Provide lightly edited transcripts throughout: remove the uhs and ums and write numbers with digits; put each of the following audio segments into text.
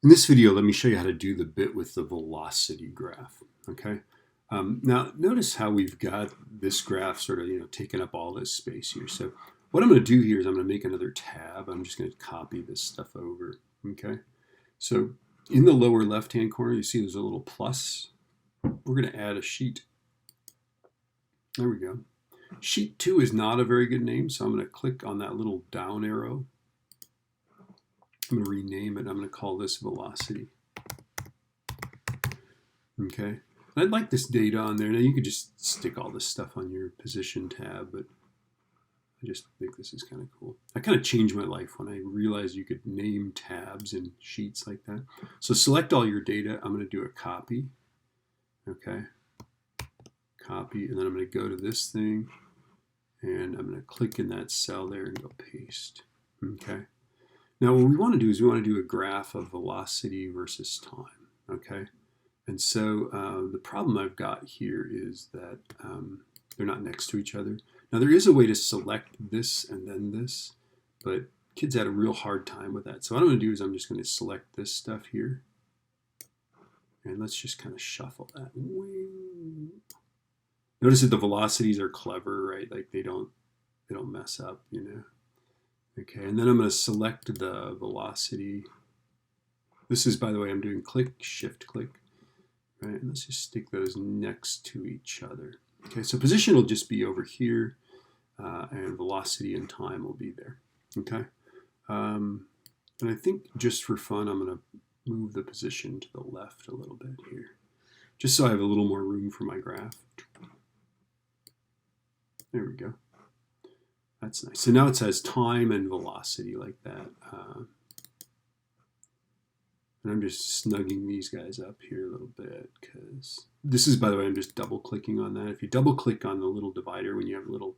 In this video, let me show you how to do the bit with the velocity graph, okay? Now, notice how we've got this graph sort of, taking up all this space here. So what I'm going to do here is I'm going to make another tab. I'm just going to copy this stuff over, okay? So in the lower left-hand corner, you see there's a little plus. We're going to add a sheet. There we go. Sheet 2 is not a very good name, so I'm going to click on that little down arrow. I'm going to rename it. I'm going to call this velocity. Okay. And I'd like this data on there. Now you could just stick all this stuff on your position tab, but I just think this is kind of cool. I kind of changed my life when I realized you could name tabs in sheets like that. So select all your data. I'm going to do a copy. Okay. Copy, and then I'm going to go to this thing, and I'm going to click in that cell there and go paste. Okay. Now what we want to do is we want to do a graph of velocity versus time, okay? And so the problem I've got here is that they're not next to each other. Now there is a way to select this and then this, but kids had a real hard time with that. So what I'm going to do is I'm just going to select this stuff here, and let's just kind of shuffle that. Notice that the velocities are clever, right? Like they don't mess up, you know. Okay, and then I'm going to select the velocity. This is, by the way, I'm doing click, shift click. Right, and let's just stick those next to each other. Okay, so position will just be over here, and velocity and time will be there. Okay, and I think just for fun, I'm going to move the position to the left a little bit here, just so I have a little more room for my graph. There we go. That's nice. So now it says time and velocity like that. And I'm just snugging these guys up here a little bit because this is, by the way, I'm just double clicking on that. If you double click on the little divider when you have a little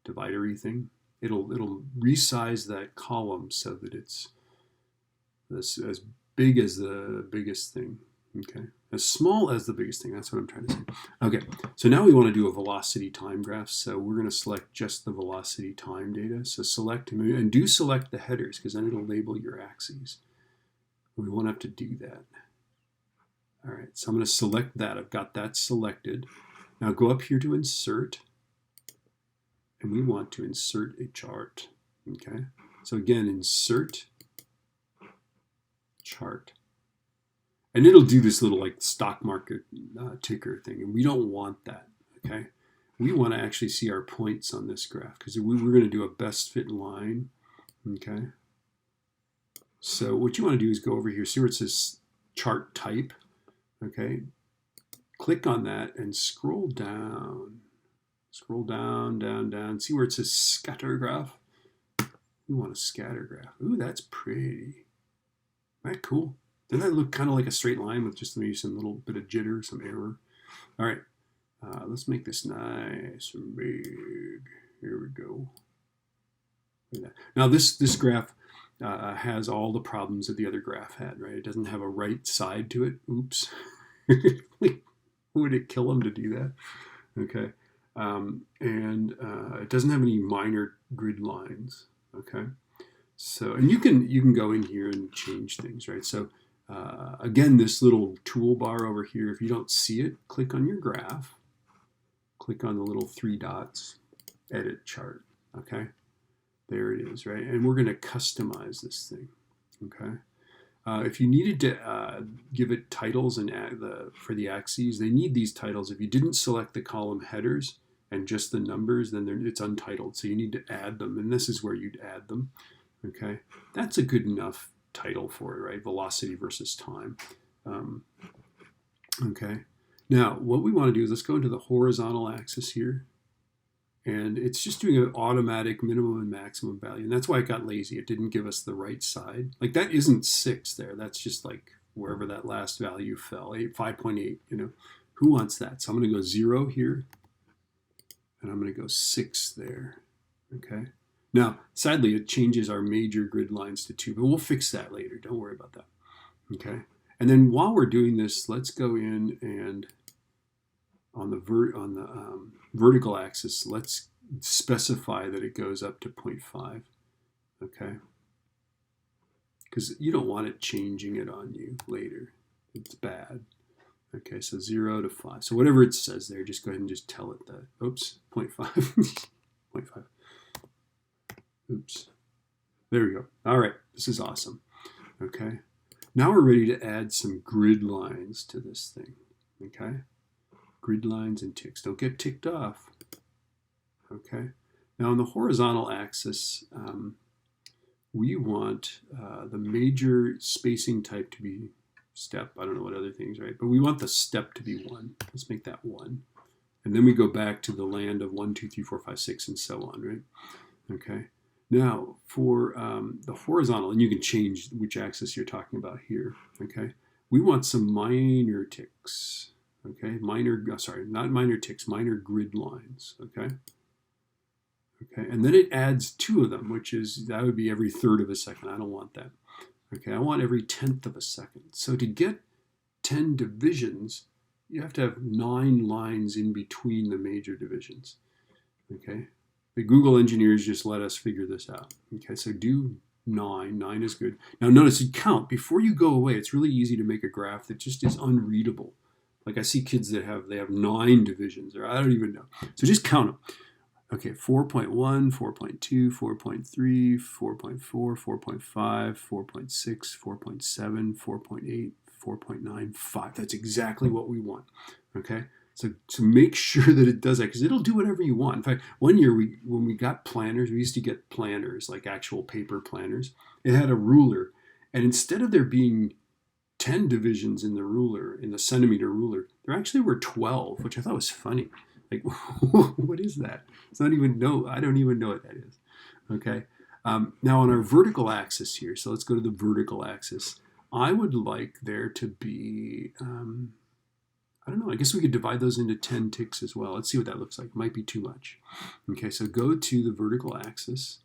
dividery thing, it'll resize that column so that it's as big as the biggest thing. Okay, as small as the biggest thing. That's what I'm trying to say. Okay, so now we want to do a velocity time graph. So we're going to select just the velocity time data. So select, and do select the headers because then it'll label your axes. We won't have to do that. All right, so I'm going to select that. I've got that selected. Now go up here to insert, and we want to insert a chart. Okay, so again, insert chart. And it'll do this little like stock market ticker thing, and we don't want that, okay? We want to actually see our points on this graph because we're going to do a best fit line, okay? So what you want to do is go over here, see where it says chart type, okay? Click on that and scroll down. Scroll down, down, down. See where it says scatter graph? We want a scatter graph. Ooh, that's pretty. Isn't that cool? Doesn't that look kind of like a straight line with just maybe some little bit of jitter, some error? All right, let's make this nice and big. Here we go. Now this graph has all the problems that the other graph had, right? It doesn't have a right side to it. Oops. Would it kill them to do that? Okay. And it doesn't have any minor grid lines. Okay. So, and you can go in here and change things, right? So again, this little toolbar over here, if you don't see it, click on your graph, click on the little 3 dots, edit chart, okay? There it is, right? And we're going to customize this thing, okay? If you needed to give it titles and for the axes, they need these titles. If you didn't select the column headers and just the numbers, then it's untitled, so you need to add them, and this is where you'd add them, okay? That's a good enough title for it, right? Velocity versus time. Okay. Now, what we want to do is let's go into the horizontal axis here. And it's just doing an automatic minimum and maximum value. And that's why it got lazy. It didn't give us the right side. Like that isn't 6 there. That's just like wherever that last value fell, 5.8, you know. Who wants that? So I'm going to go 0 here. And I'm going to go 6 there. Okay. Now, sadly, it changes our major grid lines to 2, but we'll fix that later. Don't worry about that. Okay. And then while we're doing this, let's go in and on the vertical axis, let's specify that it goes up to 0.5. Okay. because you don't want it changing it on you later. It's bad. Okay, so 0 to 5. So whatever it says there, just go ahead and just tell it that. Oops, 0.5. 0.5. Oops. There we go. All right, this is awesome. Okay, now we're ready to add some grid lines to this thing. Okay, grid lines and ticks. Don't get ticked off. Okay, now on the horizontal axis, we want the major spacing type to be step. I don't know what other things, right? But we want the step to be 1. Let's make that 1. And then we go back to the land of 1, 2, 3, 4, 5, 6, and so on, right? Okay. Now for the horizontal, and you can change which axis you're talking about here. Okay. We want some minor ticks. Okay. Not minor ticks, minor grid lines. Okay. Okay. And then it adds 2 of them, that would be every third of a second. I don't want that. Okay, I want every 10th of a second. So to get 10 divisions, you have to have 9 lines in between the major divisions. Okay, the Google engineers just let us figure this out. Okay, so do 9. 9 is good. Now notice you count before you go away. It's really easy to make a graph that just is unreadable. Like I see kids that have 9 divisions, or I don't even know. So just count them. Okay, 4.1, 4.2, 4.3, 4.4, 4.5, 4.6, 4.7, 4.8, 4.9, 5. That's exactly what we want. Okay, so make sure that it does that, because it'll do whatever you want. In fact, one year when we got planners, we used to get planners, like actual paper planners. It had a ruler, and instead of there being 10 divisions in the ruler, in the centimeter ruler, there actually were 12, which I thought was funny. Like, what is that? I don't even know what that is. Okay. Now on our vertical axis here, so let's go to the vertical axis. I would like there to be, I don't know, I guess we could divide those into 10 ticks as well. Let's see what that looks like. It might be too much. Okay, so go to the vertical axis.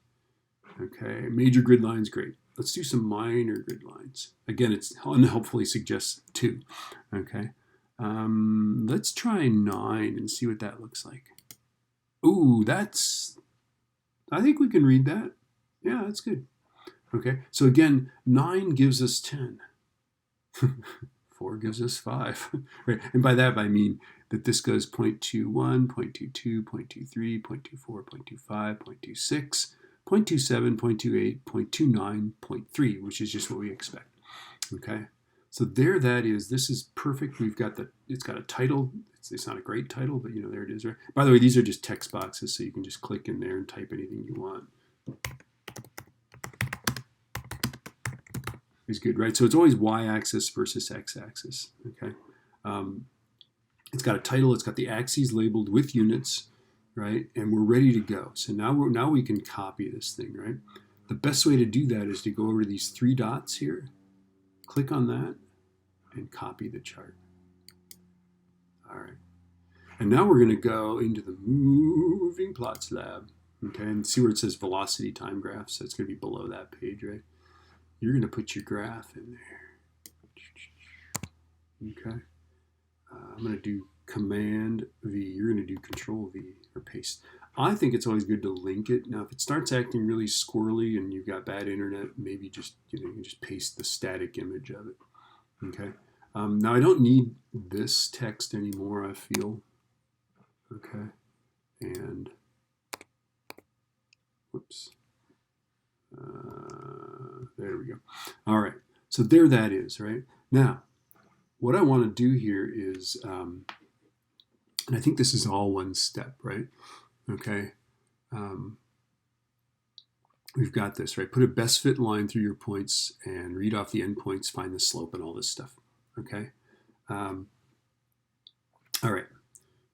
Okay, major grid lines, great. Let's do some minor grid lines. Again, it's unhelpfully suggests 2. Okay. Let's try 9 and see what that looks like. Ooh, I think we can read that. Yeah, that's good. Okay, so again, 9 gives us 10. 4 gives us 5. Right, and by that I mean that this goes 0.21, 0.22, 0.23, 0.24, 0.25, 0.26, 0.27, 0.28, 0.29, 0.3, which is just what we expect. Okay. So there that is. This is perfect. It's got a title. It's not a great title, but there it is, right? By the way, these are just text boxes, so you can just click in there and type anything you want. It's good, right? So it's always y-axis versus x-axis, okay? It's got a title. It's got the axes labeled with units, right? And we're ready to go. So now we can copy this thing, right? The best way to do that is to go over to these 3 dots here, click on that, and copy the chart. All right. And now we're going to go into the moving plots lab, okay, and see where it says velocity time graph. So it's going to be below that page, right? You're going to put your graph in there. Okay. I'm going to do Command V. You're going to do Control V or paste. I think it's always good to link it. Now, if it starts acting really squirrely and you've got bad internet, maybe just you can just paste the static image of it. Okay. Now I don't need this text anymore, I feel. Okay. And whoops. There we go. All right. So there that is, right? Now, what I want to do here is, and I think this is all one step, right? Okay. We've got this, right? Put a best fit line through your points and read off the endpoints, find the slope and all this stuff. Okay. All right.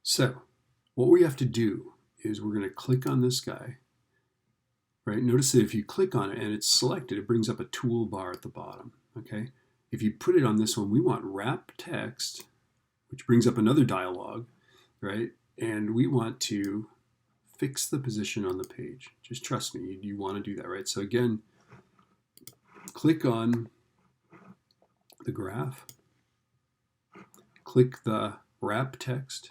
So what we have to do is we're going to click on this guy, right? Notice that if you click on it and it's selected, it brings up a toolbar at the bottom. Okay. If you put it on this one, we want wrap text, which brings up another dialog, right? And we want to fix the position on the page. Just trust me, you want to do that, right? So again, click on the graph, click the wrap text,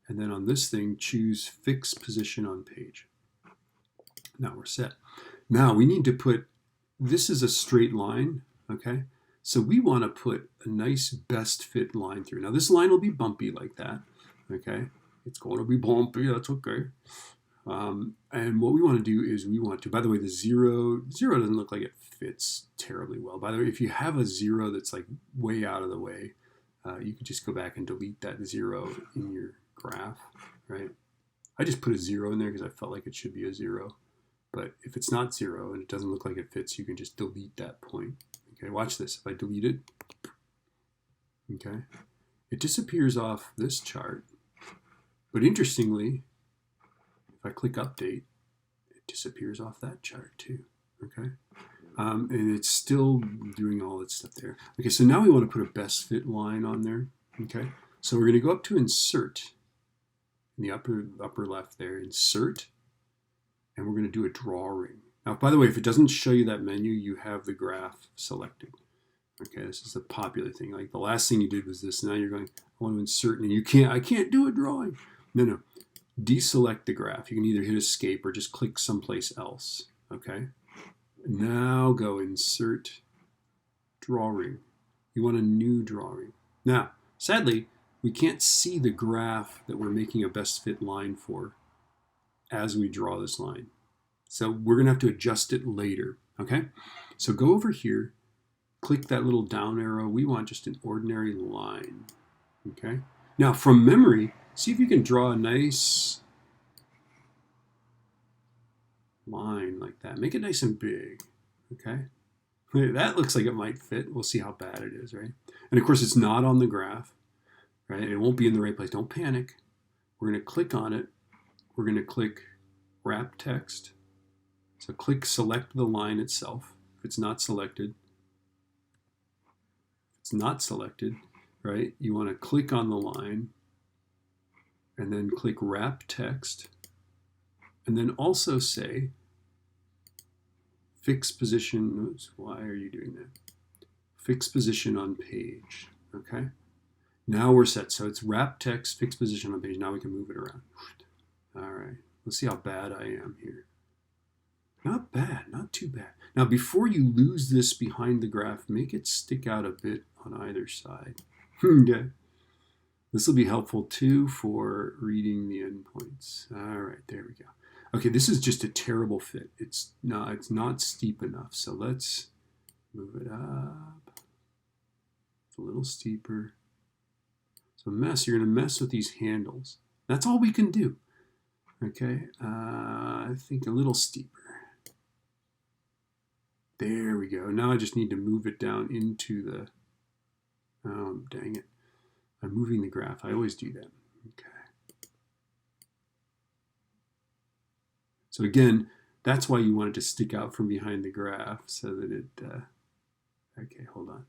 and then on this thing, choose fix position on page. Now we're set. Now we need to put this is a straight line, okay? So we want to put a nice best fit line through. Now this line will be bumpy like that, okay? It's going to be bumpy, that's okay. And what we want to do is we want to, by the way, the zero doesn't look like it fits terribly well. By the way, if you have a zero that's like way out of the way, you could just go back and delete that zero in your graph, right? I just put a zero in there because I felt like it should be a zero. But if it's not zero and it doesn't look like it fits, you can just delete that point. Okay, watch this. If I delete it, okay, it disappears off this chart. But interestingly, if I click update, it disappears off that chart too, okay? And it's still doing all its stuff there. Okay, so now we want to put a best fit line on there, okay? So we're going to go up to insert in the upper left there, insert, and we're going to do a drawing. Now, by the way, if it doesn't show you that menu, you have the graph selected. Okay, this is a popular thing. Like the last thing you did was this. Now you're going, I want to insert, and I can't do a drawing. No. Deselect the graph. You can either hit escape or just click someplace else. Okay. Now go insert drawing. You want a new drawing. Now, sadly, we can't see the graph that we're making a best fit line for as we draw this line. So we're going to have to adjust it later. Okay. So go over here, click that little down arrow. We want just an ordinary line. Okay. Now from memory, see if you can draw a nice line like that. Make it nice and big, okay? That looks like it might fit. We'll see how bad it is, right? And of course, it's not on the graph, right? It won't be in the right place. Don't panic. We're going to click on it. We're going to click wrap text. So click select the line itself. If it's not selected, right? You want to click on the line and then click wrap text. And then also say fix position. Oops, why are you doing that? Fix position on page. Okay. Now we're set. So it's wrap text, fix position on page. Now we can move it around. All right. Let's see how bad I am here. Not bad. Not too bad. Now before you lose this behind the graph, make it stick out a bit on either side. Okay. This will be helpful too for reading the endpoints. All right. There we go. Okay, this is just a terrible fit. It's not steep enough. So let's move it up. It's a little steeper. So you're going to mess with these handles. That's all we can do. Okay, I think a little steeper. There we go. Now I just need to move it down into the, oh, dang it. I'm moving the graph. I always do that. Okay. So again, that's why you want it to stick out from behind the graph so that it, okay, hold on.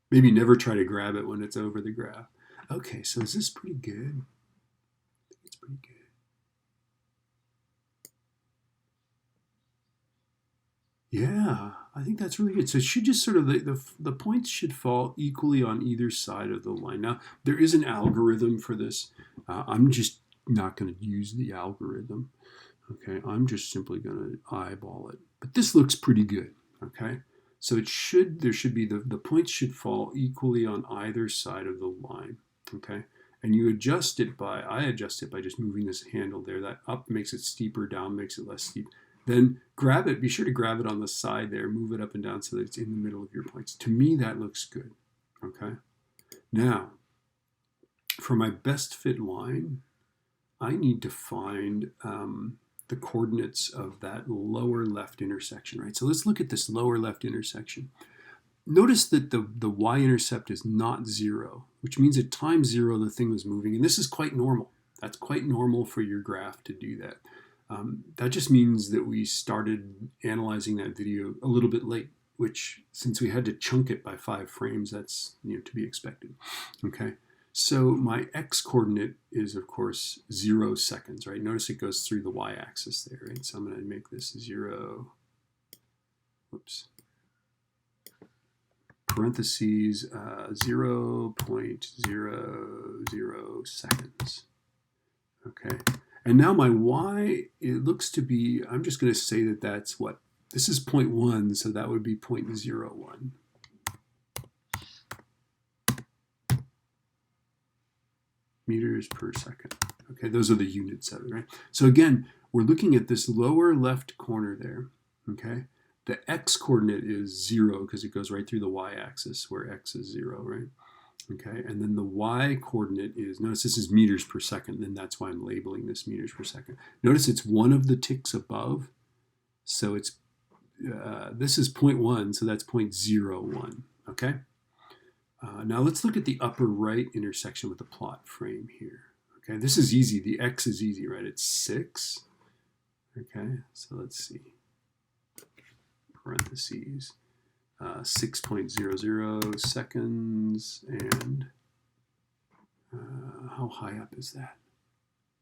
Maybe never try to grab it when it's over the graph. Okay, so is this pretty good? I think it's pretty good. Yeah, I think that's really good. So it should just sort of, the points should fall equally on either side of the line. Now, there is an algorithm for this. I'm just not going to use the algorithm. Okay, I'm just simply going to eyeball it. But this looks pretty good, okay? So there should be, the points should fall equally on either side of the line, okay? And you adjust it I adjust it by just moving this handle there. That up makes it steeper, down makes it less steep. Then grab it, be sure to grab it on the side there, move it up and down so that it's in the middle of your points. To me, that looks good, okay? Now, for my best fit line, I need to find the coordinates of that lower left intersection, right? So let's look at this lower left intersection. Notice that the y-intercept is not 0, which means at time 0, the thing was moving. And this is quite normal. That's quite normal for your graph to do that. That just means that we started analyzing that video a little bit late, which since we had to chunk it by 5 frames, that's to be expected. Okay, so my x coordinate is of course 0 seconds, right? Notice it goes through the y-axis there, right? So I'm going to make this 0. Whoops. Parentheses 0.00 seconds. Okay. And now my y, it looks to be, I'm just going to say that that's what? This is 0.1, so that would be 0.01. Meters per second. Okay, those are the units of it, right? So again, we're looking at this lower left corner there, okay? The x coordinate is 0 because it goes right through the y-axis where x is 0, right? Okay, and then the y coordinate is, notice this is meters per second, and that's why I'm labeling this meters per second. Notice it's one of the ticks above, so it's, this is 0.1, so that's 0.01, okay? Now let's look at the upper right intersection with the plot frame here. Okay, this is easy. The x is easy, right? It's 6. Okay, so let's see. Parentheses. 6.00 seconds, and how high up is that?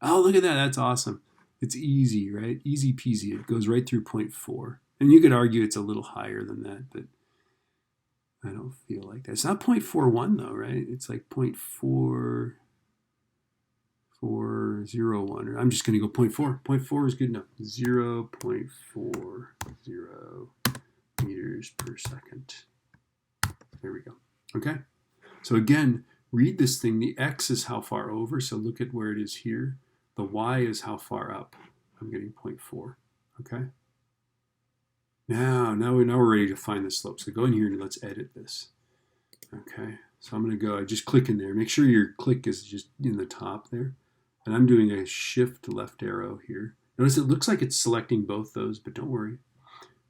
Oh, look at that. That's awesome. It's easy, right? Easy peasy. It goes right through 0.4. And you could argue it's a little higher than that, but I don't feel like that. It's not 0.41 though, right? It's like 0.4401. Or I'm just going to go 0.4. 0.4 is good enough. 0.40 meters per second. There we go. Okay. So again, read this thing. The x is how far over. So look at where it is here. The y is how far up. I'm getting 0.4. Okay. Now we're ready to find the slope. So go in here and let's edit this. Okay, so I'm going to go, I just click in there. Make sure your click is just in the top there. And I'm doing a shift left arrow here. Notice it looks like it's selecting both those, but don't worry.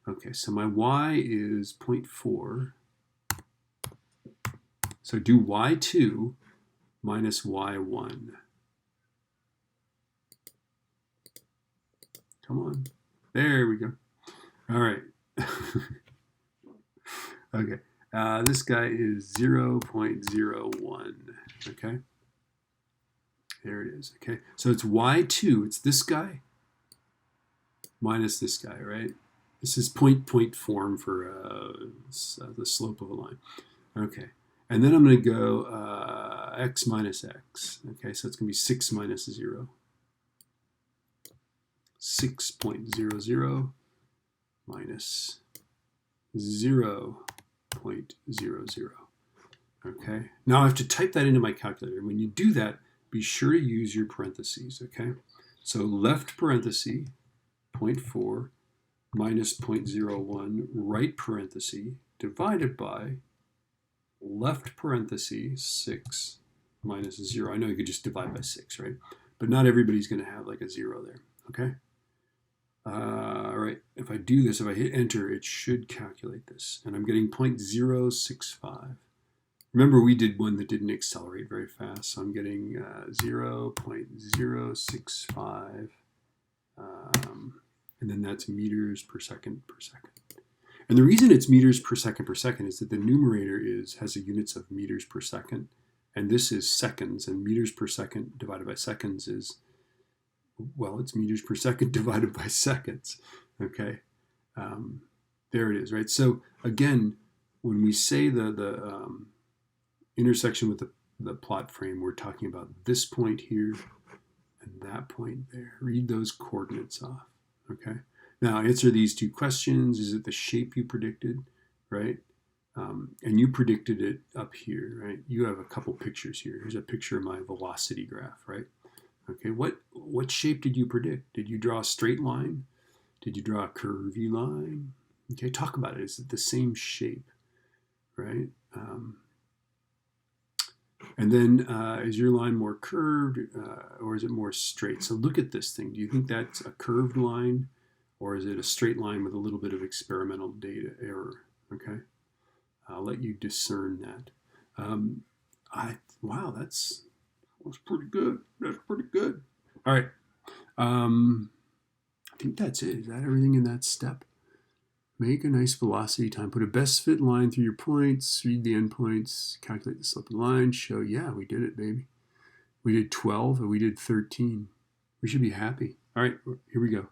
Okay, so my y is 0.4. So do y2 minus y1. Come on. There we go. All right. Okay. This guy is 0.01. Okay. There it is. Okay. So it's y2. It's this guy minus this guy, right? This is point form for the slope of a line. Okay. And then I'm going to go x minus x. Okay. So it's going to be 6 minus 0. 6.00 minus 0.00. Okay, now I have to type that into my calculator. When you do that, be sure to use your parentheses, okay? So left parenthesis, 0.4 minus 0.01, right parenthesis, divided by left parenthesis, 6 minus 0. I know you could just divide by 6, right? But not everybody's going to have like a 0 there, okay? All right, if I do this, if I hit enter, it should calculate this. And I'm getting 0.065. Remember, we did one that didn't accelerate very fast, so I'm getting 0.065. And then that's meters per second per second. And the reason it's meters per second is that the numerator has the units of meters per second. And this is seconds, and meters per second divided by seconds is, well, it's meters per second divided by seconds, okay? There it is, right? So again, when we say the intersection with the plot frame, we're talking about this point here and that point there. Read those coordinates off, okay? Now answer these two questions. Is it the shape you predicted, right? And you predicted it up here, right? You have a couple pictures here. Here's a picture of my velocity graph, right? Okay, what shape did you predict? Did you draw a straight line? Did you draw a curvy line? Okay, talk about it. Is it the same shape, right? And then is your line more curved or is it more straight? So look at this thing. Do you think that's a curved line or is it a straight line with a little bit of experimental data error? Okay, I'll let you discern that. Wow, that's pretty good. That's pretty good. All right. I think that's it. Is that everything in that step? Make a nice velocity time. Put a best fit line through your points. Read the endpoints. Calculate the slope of the line. Show, yeah, we did it, baby. We did 12 and we did 13. We should be happy. All right, here we go.